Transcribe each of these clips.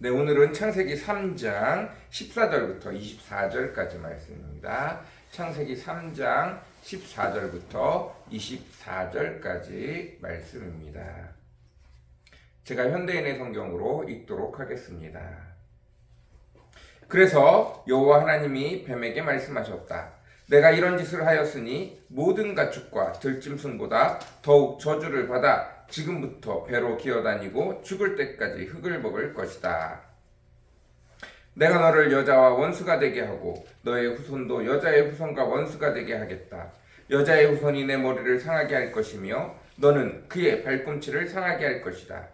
네, 오늘은 창세기 3장 14절부터 24절까지 말씀입니다. 창세기 3장 14절부터 24절까지 말씀입니다. 제가 현대인의 성경으로 읽도록 하겠습니다. 그래서 여호와 하나님이 뱀에게 말씀하셨다. 내가 이런 짓을 하였으니 모든 가축과 들짐승보다 더욱 저주를 받아 지금부터 배로 기어다니고 죽을 때까지 흙을 먹을 것이다. 내가 너를 여자와 원수가 되게 하고 너의 후손도 여자의 후손과 원수가 되게 하겠다. 여자의 후손이 내 머리를 상하게 할 것이며 너는 그의 발꿈치를 상하게 할 것이다.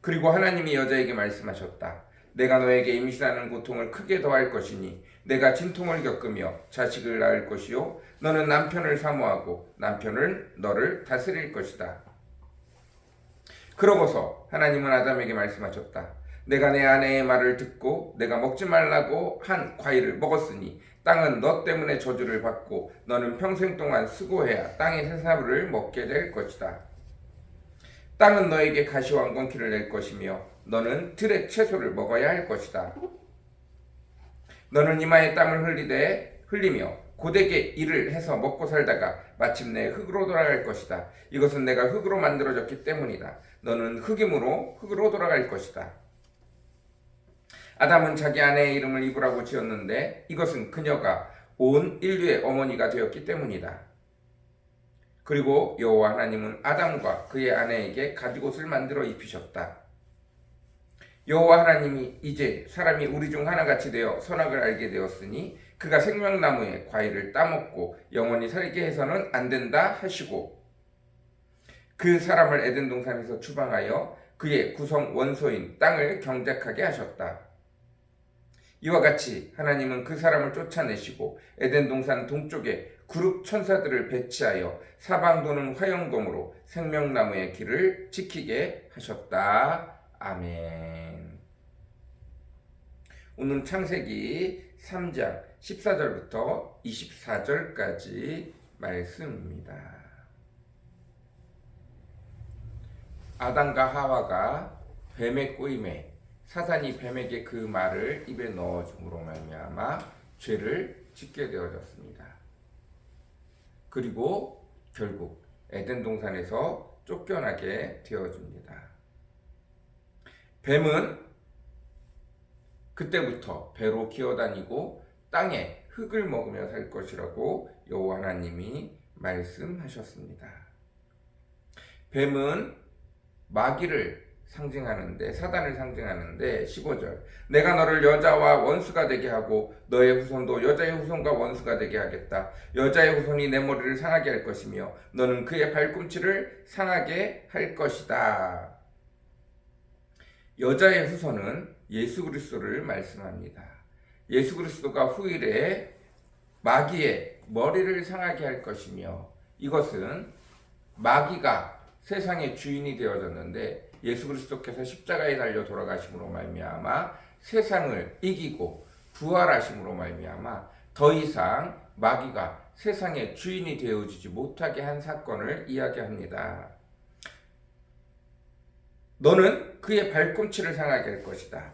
그리고 하나님이 여자에게 말씀하셨다. 내가 너에게 임신하는 고통을 크게 더할 것이니 내가 진통을 겪으며 자식을 낳을 것이요 너는 남편을 사모하고 남편은 너를 다스릴 것이다. 그러고서 하나님은 아담에게 말씀하셨다. 내가 내 아내의 말을 듣고 내가 먹지 말라고 한 과일을 먹었으니 땅은 너 때문에 저주를 받고 너는 평생 동안 수고해야 땅의 새사슬을 먹게 될 것이다. 땅은 너에게 가시와 엉겅퀴를 낼 것이며 너는 들의 채소를 먹어야 할 것이다. 너는 이마에 땀을 흘리며 고되게 일을 해서 먹고 살다가 마침내 흙으로 돌아갈 것이다. 이것은 내가 흙으로 만들어졌기 때문이다. 너는 흙이므로 흙으로 돌아갈 것이다. 아담은 자기 아내의 이름을 이브라고 지었는데 이것은 그녀가 온 인류의 어머니가 되었기 때문이다. 그리고 여호와 하나님은 아담과 그의 아내에게 가죽옷을 만들어 입히셨다. 여호와 하나님이 이제 사람이 우리 중 하나같이 되어 선악을 알게 되었으니 그가 생명나무의 과일을 따먹고 영원히 살게 해서는 안 된다 하시고 그 사람을 에덴 동산에서 추방하여 그의 구성 원소인 땅을 경작하게 하셨다. 이와 같이 하나님은 그 사람을 쫓아내시고 에덴 동산 동쪽에 그룹 천사들을 배치하여 사방 도는 화영검으로 생명나무의 길을 지키게 하셨다. 아멘. 오늘 창세기 3장 14절부터 24절까지 말씀입니다. 아담과 하와가 뱀의 꼬임에 사탄이 뱀에게 그 말을 입에 넣어줌으로 말미암아 죄를 짓게 되어졌습니다. 그리고 결국 에덴 동산에서 쫓겨나게 되어집니다. 뱀은 그때부터 배로 기어다니고 땅에 흙을 먹으며 살 것이라고 여호와 하나님이 말씀하셨습니다. 뱀은 마귀를 상징하는데 사단을 상징하는데 15절 내가 너를 여자와 원수가 되게 하고 너의 후손도 여자의 후손과 원수가 되게 하겠다. 여자의 후손이 내 머리를 상하게 할 것이며 너는 그의 발꿈치를 상하게 할 것이다. 여자의 후손은 예수 그리스도를 말씀합니다. 예수 그리스도가 후일에 마귀의 머리를 상하게 할 것이며 이것은 마귀가 세상의 주인이 되어졌는데 예수 그리스도께서 십자가에 달려 돌아가심으로 말미암아 세상을 이기고 부활하심으로 말미암아 더 이상 마귀가 세상의 주인이 되어지지 못하게 한 사건을 이야기합니다. 너는 그의 발꿈치를 상하게 할 것이다.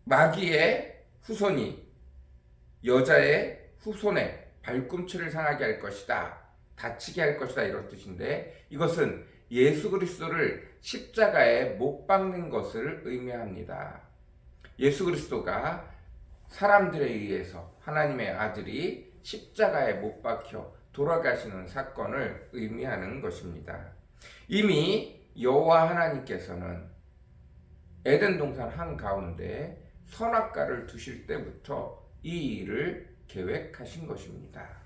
마귀의 후손이 여자의 후손의 발꿈치를 상하게 할 것이다. 다치게 할 것이다. 이런 뜻인데 이것은 예수 그리스도를 십자가에 못 박는 것을 의미합니다. 예수 그리스도가 사람들에 의해서 하나님의 아들이 십자가에 못 박혀 돌아가시는 사건을 의미하는 것입니다. 이미 여호와 하나님께서는 에덴 동산 한가운데 선악과를 두실 때부터 이 일을 계획하신 것입니다.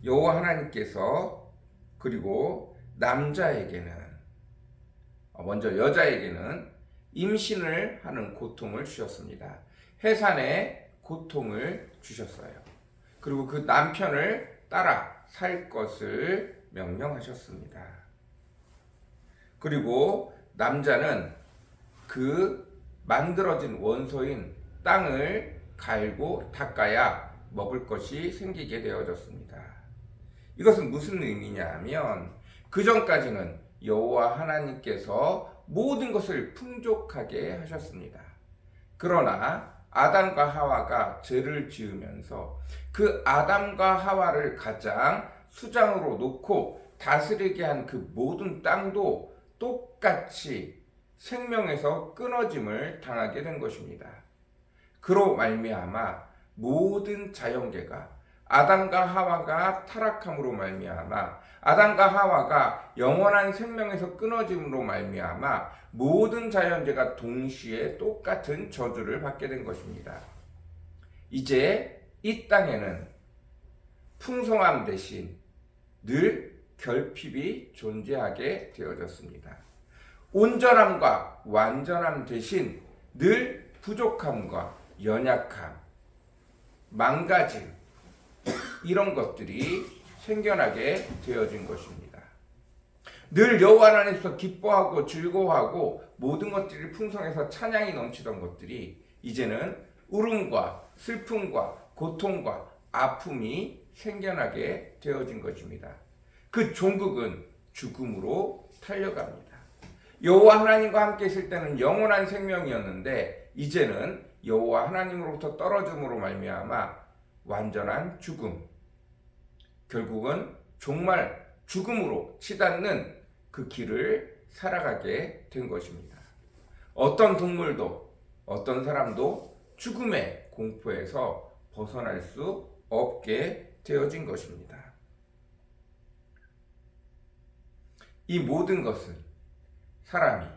여호와 하나님께서 그리고 남자에게는 먼저 여자에게는 임신을 하는 고통을 주셨습니다. 해산의 고통을 주셨어요. 그리고 그 남편을 따라 살 것을 명령하셨습니다. 그리고 남자는 그 만들어진 원소인 땅을 갈고 닦아야 먹을 것이 생기게 되어졌습니다. 이것은 무슨 의미냐 하면 그전까지는 여호와 하나님께서 모든 것을 풍족하게 하셨습니다. 그러나 아담과 하와가 죄를 지으면서 그 아담과 하와를 가장 수장으로 놓고 다스리게 한 그 모든 땅도 똑같이 생명에서 끊어짐을 당하게 된 것입니다. 그로 말미암아 모든 자연계가 아담과 하와가 타락함으로 말미암아 아담과 하와가 영원한 생명에서 끊어짐으로 말미암아 모든 자연계가 동시에 똑같은 저주를 받게 된 것입니다. 이제 이 땅에는 풍성함 대신 늘 결핍이 존재하게 되어졌습니다. 온전함과 완전함 대신 늘 부족함과 연약함, 망가짐 이런 것들이 생겨나게 되어진 것입니다. 늘 여호와 하나님께서 기뻐하고 즐거워하고 모든 것들이 풍성해서 찬양이 넘치던 것들이 이제는 울음과 슬픔과 고통과 아픔이 생겨나게 되어진 것입니다. 그 종국은 죽음으로 탈려갑니다. 여호와 하나님과 함께 있을 때는 영원한 생명이었는데 이제는 여호와 하나님으로부터 떨어짐으로 말미암아 완전한 죽음, 결국은 정말 죽음으로 치닫는 그 길을 살아가게 된 것입니다. 어떤 동물도 어떤 사람도 죽음의 공포에서 벗어날 수 없게 되어진 것입니다. 이 모든 것은 사람이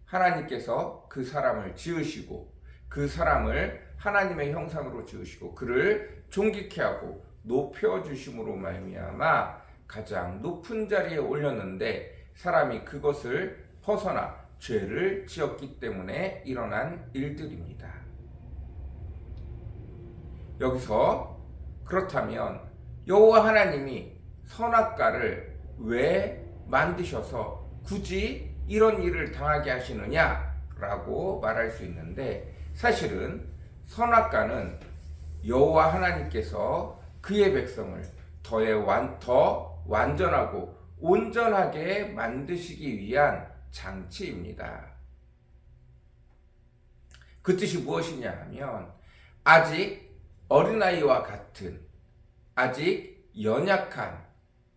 하나님께서 그 사람을 지으시고 그 사람을 하나님의 형상으로 지으시고 그를 존귀케 하고 높여주심으로 말미암아 가장 높은 자리에 올렸는데 사람이 그것을 벗어나 죄를 지었기 때문에 일어난 일들입니다. 여기서 그렇다면 여호와 하나님이 선악과를 왜 만드셔서 굳이 이런 일을 당하게 하시느냐라고 말할 수 있는데 사실은 선악과는 여호와 하나님께서 그의 백성을 더 완전하고 온전하게 만드시기 위한 장치입니다. 그 뜻이 무엇이냐 하면 아직 어린아이와 같은 아직 연약한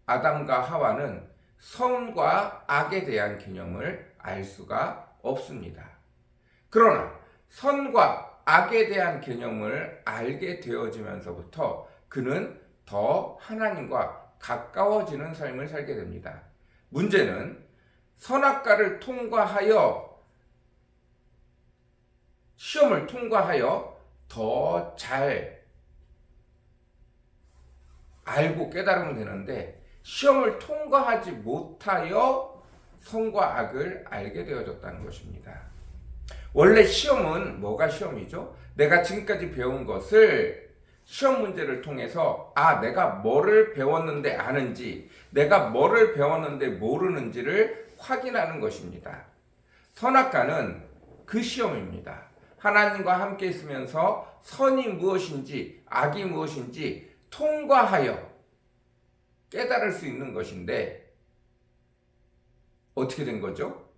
아담과 하와는 선과 악에 대한 개념을 알 수가 없습니다. 그러나 선과 악에 대한 개념을 알게 되어지면서부터 그는 더 하나님과 가까워지는 삶을 살게 됩니다. 문제는 선악과를 통과하여 시험을 통과하여 더 잘 알고 깨달으면 되는데 시험을 통과하지 못하여 선과 악을 알게 되어졌다는 것입니다. 원래 시험은 뭐가 시험이죠? 내가 지금까지 배운 것을 시험 문제를 통해서 내가 뭐를 배웠는데 아는지 내가 뭐를 배웠는데 모르는지를 확인하는 것입니다. 선악과는 그 시험입니다. 하나님과 함께 있으면서 선이 무엇인지 악이 무엇인지 통과하여 깨달을 수 있는 것인데 어떻게 된 거죠?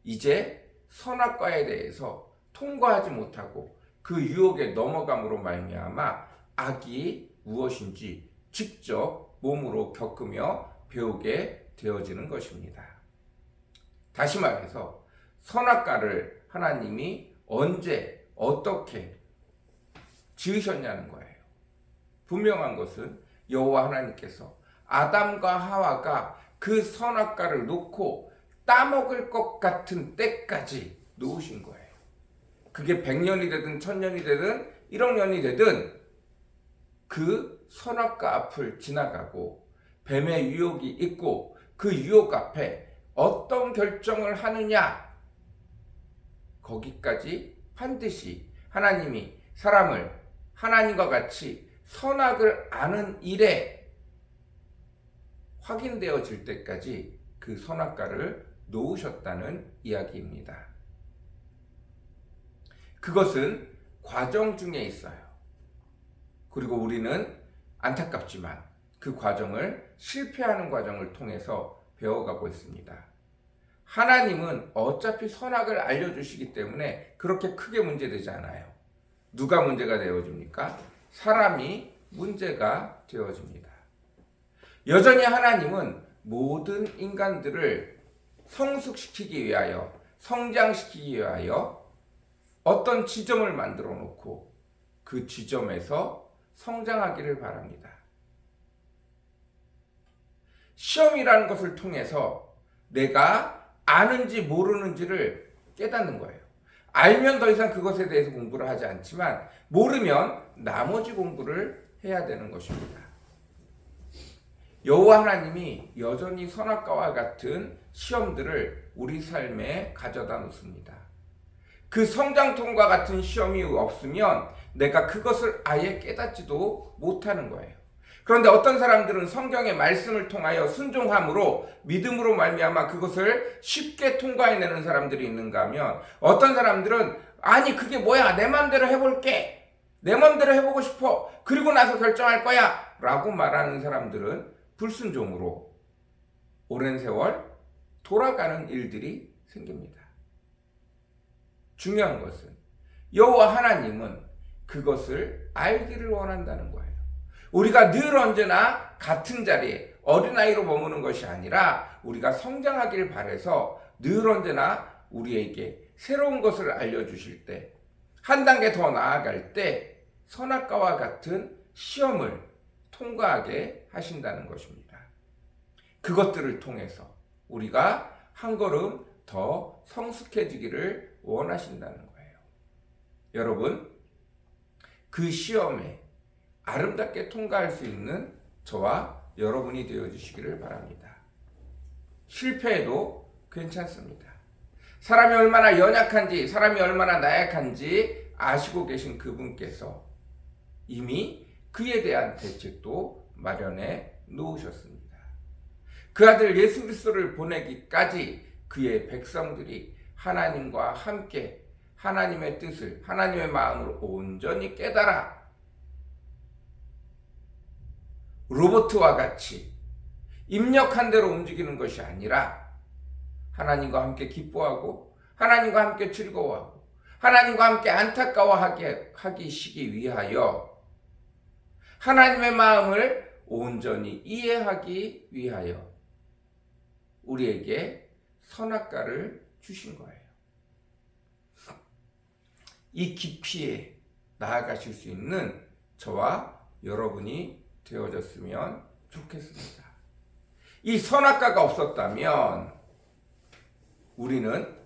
이제 선악과에 대해서 통과하지 못하고 그 유혹에 넘어감으로 말미암아 악이 무엇인지 직접 몸으로 겪으며 배우게 되어지는 것입니다. 다시 말해서 선악과를 하나님이 언제 어떻게 지으셨냐는 거예요. 분명한 것은 여호와 하나님께서 아담과 하와가 그 선악과를 놓고 따먹을 것 같은 때까지 놓으신 거예요. 그게 100년이 되든 1000년이 되든 1억 년이 되든 그 선악과 앞을 지나가고 뱀의 유혹이 있고 그 유혹 앞에 어떤 결정을 하느냐 거기까지 반드시 하나님이 사람을 하나님과 같이 선악을 아는 일에 확인되어질 때까지 그 선악과를 놓으셨다는 이야기입니다. 그것은 과정 중에 있어요. 그리고 우리는 안타깝지만 그 과정을 실패하는 과정을 통해서 배워가고 있습니다. 하나님은 어차피 선악을 알려주시기 때문에 그렇게 크게 문제되지 않아요. 누가 문제가 되어집니까? 사람이 문제가 되어집니다. 여전히 하나님은 모든 인간들을 성숙시키기 위하여, 성장시키기 위하여 어떤 지점을 만들어 놓고 그 지점에서 성장하기를 바랍니다. 시험이라는 것을 통해서 내가 아는지 모르는지를 깨닫는 거예요. 알면 더 이상 그것에 대해서 공부를 하지 않지만 모르면 나머지 공부를 해야 되는 것입니다. 여호와 하나님이 여전히 선악과와 같은 시험들을 우리 삶에 가져다 놓습니다. 그 성장통과 같은 시험이 없으면 내가 그것을 아예 깨닫지도 못하는 거예요. 그런데 어떤 사람들은 성경의 말씀을 통하여 순종함으로 믿음으로 말미암아 그것을 쉽게 통과해내는 사람들이 있는가 하면, 어떤 사람들은 아니 그게 뭐야, 내 마음대로 해볼게, 내 마음대로 해보고 싶어, 그리고 나서 결정할 거야 라고 말하는 사람들은 불순종으로 오랜 세월 돌아가는 일들이 생깁니다. 중요한 것은 여호와 하나님은 그것을 알기를 원한다는 거예요. 우리가 늘 언제나 같은 자리에 어린아이로 머무는 것이 아니라 우리가 성장하길 바라서 늘 언제나 우리에게 새로운 것을 알려주실 때, 한 단계 더 나아갈 때 선악과와 같은 시험을 통과하게 하신다는 것입니다. 그것들을 통해서 우리가 한 걸음 더 성숙해지기를 원하신다는 거예요. 여러분, 그 시험에 아름답게 통과할 수 있는 저와 여러분이 되어주시기를 바랍니다. 실패해도 괜찮습니다. 사람이 얼마나 연약한지, 사람이 얼마나 나약한지 아시고 계신 그분께서 이미 그에 대한 대책도 마련해 놓으셨습니다. 그 아들 예수 그리스도를 보내기까지 그의 백성들이 하나님과 함께 하나님의 뜻을, 하나님의 마음을 온전히 깨달아 로봇과 같이 입력한 대로 움직이는 것이 아니라 하나님과 함께 기뻐하고 하나님과 함께 즐거워하고 하나님과 함께 안타까워하기 위하여 하나님의 마음을 온전히 이해하기 위하여 우리에게 선악과를 주신 거예요. 이 깊이에 나아가실 수 있는 저와 여러분이 되어졌으면 좋겠습니다. 이 선악과가 없었다면 우리는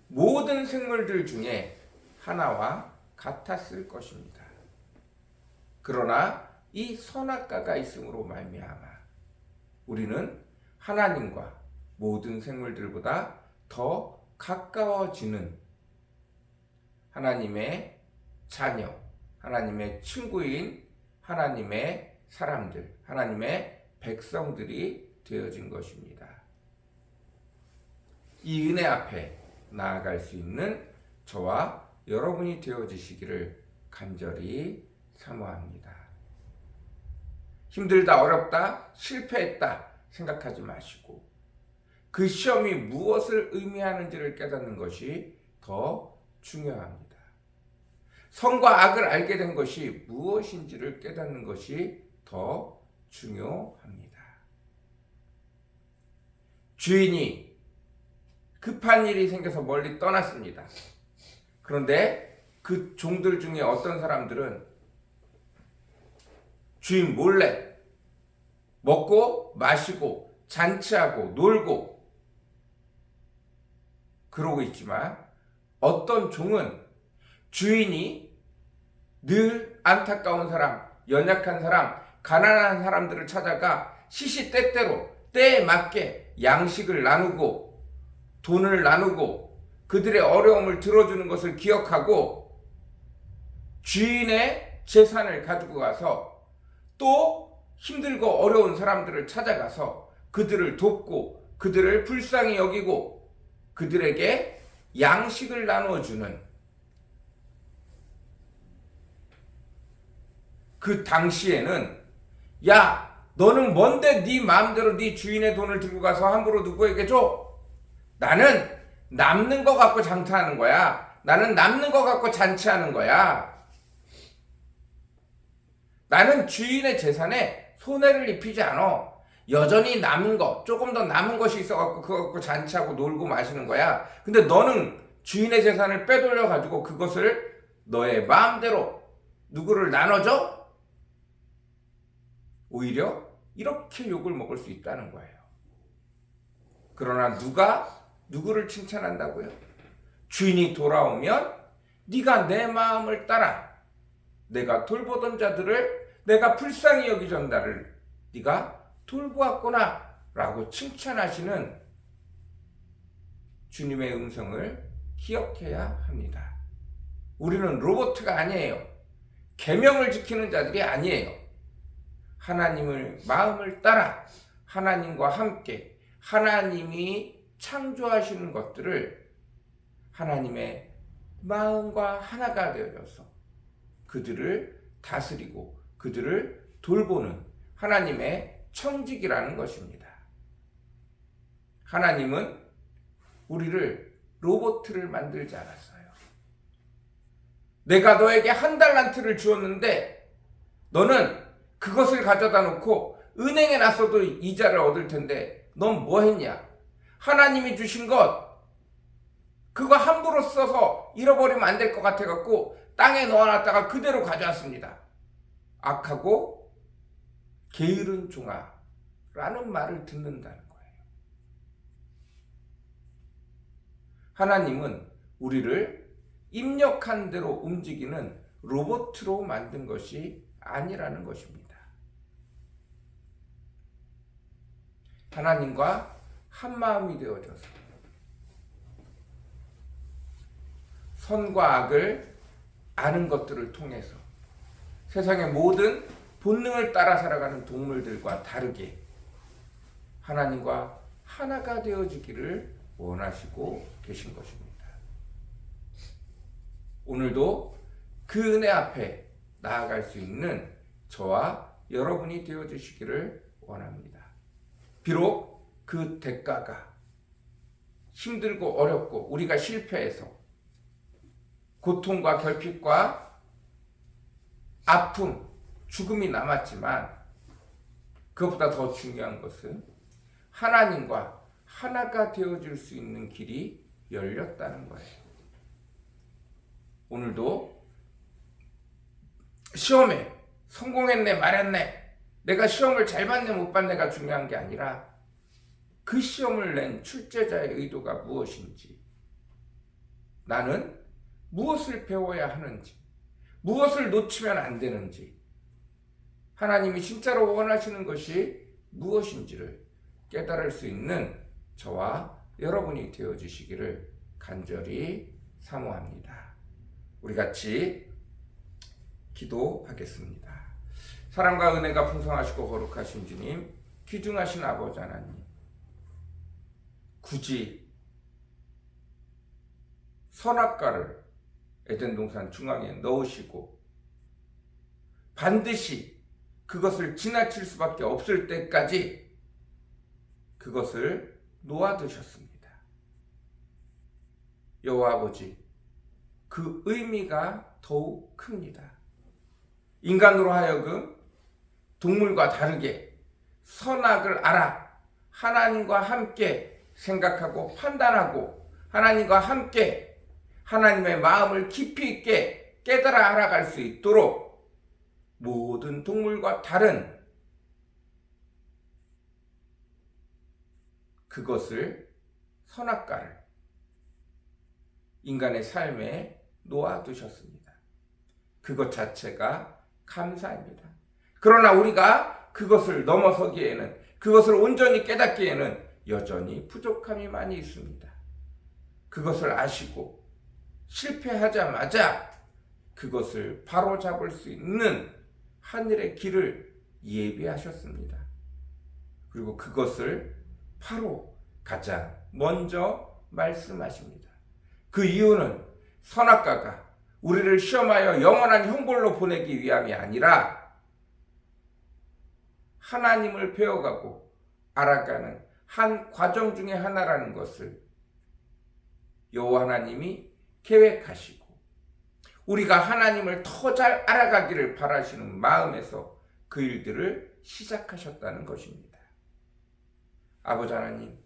모든 생물들 중에 하나와 같았을 것입니다. 그러나 이 선악과가 있음으로 말미암아 우리는 하나님과 모든 생물들보다 더 가까워지는 하나님의 자녀, 하나님의 친구인 하나님의 사람들, 하나님의 백성들이 되어진 것입니다. 이 은혜 앞에 나아갈 수 있는 저와 여러분이 되어지시기를 간절히 사모합니다. 힘들다, 어렵다, 실패했다 생각하지 마시고 그 시험이 무엇을 의미하는지를 깨닫는 것이 더 중요합니다. 선과 악을 알게 된 것이 무엇인지를 깨닫는 것이 더 중요합니다. 주인이 급한 일이 생겨서 멀리 떠났습니다. 그런데 그 종들 중에 어떤 사람들은 주인 몰래 먹고 마시고 잔치하고 놀고 그러고 있지만, 어떤 종은 주인이 늘 안타까운 사람, 연약한 사람, 가난한 사람들을 찾아가 시시때때로 때에 맞게 양식을 나누고 돈을 나누고 그들의 어려움을 들어주는 것을 기억하고 주인의 재산을 가지고 가서 또 힘들고 어려운 사람들을 찾아가서 그들을 돕고 그들을 불쌍히 여기고 그들에게 양식을 나누어주는 그 당시에는 야, 너는 뭔데 네 마음대로 네 주인의 돈을 들고 가서 함부로 누구에게 줘? 나는 남는 거 갖고 장사하는 거야. 나는 남는 거 갖고 잔치하는 거야. 나는 주인의 재산에 손해를 입히지 않아. 여전히 남은 거, 조금 더 남은 것이 있어갖고 그거 갖고 잔치하고 놀고 마시는 거야. 근데 너는 주인의 재산을 빼돌려가지고 그것을 너의 마음대로 누구를 나눠줘? 오히려 이렇게 욕을 먹을 수 있다는 거예요. 그러나 누가 누구를 칭찬한다고요? 주인이 돌아오면 네가 내 마음을 따라 내가 돌보던 자들을 내가 불쌍히 여기던 자를 네가 돌보았구나 라고 칭찬하시는 주님의 음성을 기억해야 합니다. 우리는 로봇가 아니에요. 계명을 지키는 자들이 아니에요. 하나님을 마음을 따라 하나님과 함께 하나님이 창조하시는 것들을 하나님의 마음과 하나가 되어져서 그들을 다스리고 그들을 돌보는 하나님의 청직이라는 것입니다. 하나님은 우리를 로봇을 만들지 않았어요. 내가 너에게 1달란트를 주었는데 너는 그것을 가져다 놓고 은행에 놨어도 이자를 얻을 텐데 넌 뭐 했냐? 하나님이 주신 것 그거 함부로 써서 잃어버리면 안 될 것 같아갖고 땅에 넣어놨다가 그대로 가져왔습니다. 악하고 게으른 종아라는 말을 듣는다는 거예요. 하나님은 우리를 입력한 대로 움직이는 로봇으로 만든 것이 아니라는 것입니다. 하나님과 한 마음이 되어져서 선과 악을 아는 것들을 통해서 세상의 모든 본능을 따라 살아가는 동물들과 다르게 하나님과 하나가 되어지기를 원하시고 계신 것입니다. 오늘도 그 은혜 앞에 나아갈 수 있는 저와 여러분이 되어주시기를 원합니다. 비록 그 대가가 힘들고 어렵고 우리가 실패해서 고통과 결핍과 아픔, 죽음이 남았지만 그것보다 더 중요한 것은 하나님과 하나가 되어줄 수 있는 길이 열렸다는 거예요. 오늘도 시험에 성공했네 말했네 내가 시험을 잘 봤네 못 봤네가 중요한 게 아니라 그 시험을 낸 출제자의 의도가 무엇인지 나는 무엇을 배워야 하는지 무엇을 놓치면 안 되는지 하나님이 진짜로 원하시는 것이 무엇인지를 깨달을 수 있는 저와 여러분이 되어주시기를 간절히 사모합니다. 우리 같이 기도하겠습니다. 사랑과 은혜가 풍성하시고 거룩하신 주님, 귀중하신 아버지 하나님, 굳이 선악과를 에덴 동산 중앙에 넣으시고 반드시 그것을 지나칠 수밖에 없을 때까지 그것을 놓아두셨습니다. 여호와 아버지, 그 의미가 더욱 큽니다. 인간으로 하여금 동물과 다르게 선악을 알아 하나님과 함께 생각하고 판단하고 하나님과 함께 하나님의 마음을 깊이 있게 깨달아 알아갈 수 있도록 모든 동물과 다른 그것을 선악과를 인간의 삶에 놓아두셨습니다. 그것 자체가 감사입니다. 그러나 우리가 그것을 넘어서기에는 그것을 온전히 깨닫기에는 여전히 부족함이 많이 있습니다. 그것을 아시고 실패하자마자 그것을 바로잡을 수 있는 하늘의 길을 예비하셨습니다. 그리고 그것을 바로 가장 먼저 말씀하십니다. 그 이유는 선악과가 우리를 시험하여 영원한 형벌로 보내기 위함이 아니라 하나님을 배워가고 알아가는 한 과정 중에 하나라는 것을 여호와 하나님이 계획하시고 우리가 하나님을 더 잘 알아가기를 바라시는 마음에서 그 일들을 시작하셨다는 것입니다. 아버지 하나님,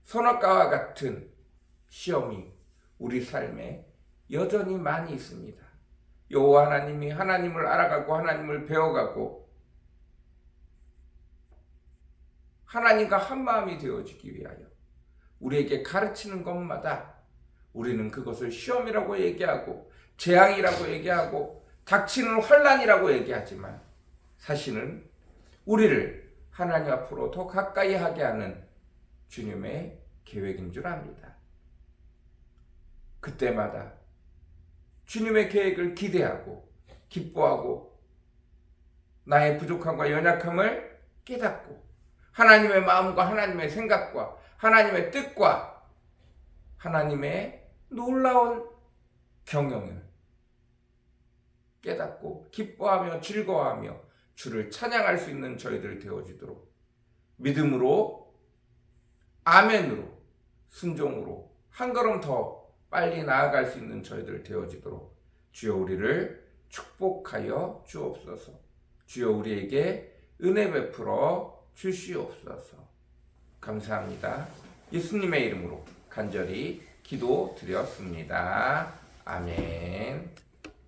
선악과와 같은 시험이 우리 삶에 여전히 많이 있습니다. 여호와 하나님이 하나님을 알아가고 하나님을 배워가고 하나님과 한 마음이 되어지기 위하여 우리에게 가르치는 것마다 우리는 그것을 시험이라고 얘기하고 재앙이라고 얘기하고 닥치는 환난이라고 얘기하지만 사실은 우리를 하나님 앞으로 더 가까이 하게 하는 주님의 계획인 줄 압니다. 그때마다 주님의 계획을 기대하고 기뻐하고 나의 부족함과 연약함을 깨닫고 하나님의 마음과 하나님의 생각과 하나님의 뜻과 하나님의 놀라운 경영을 깨닫고 기뻐하며 즐거워하며 주를 찬양할 수 있는 저희들 되어지도록 믿음으로 아멘으로 순종으로 한 걸음 더 빨리 나아갈 수 있는 저희들 되어지도록 주여 우리를 축복하여 주옵소서. 주여 우리에게 은혜 베풀어 주시옵소서. 감사합니다. 예수님의 이름으로 간절히 기도드렸습니다. 아멘.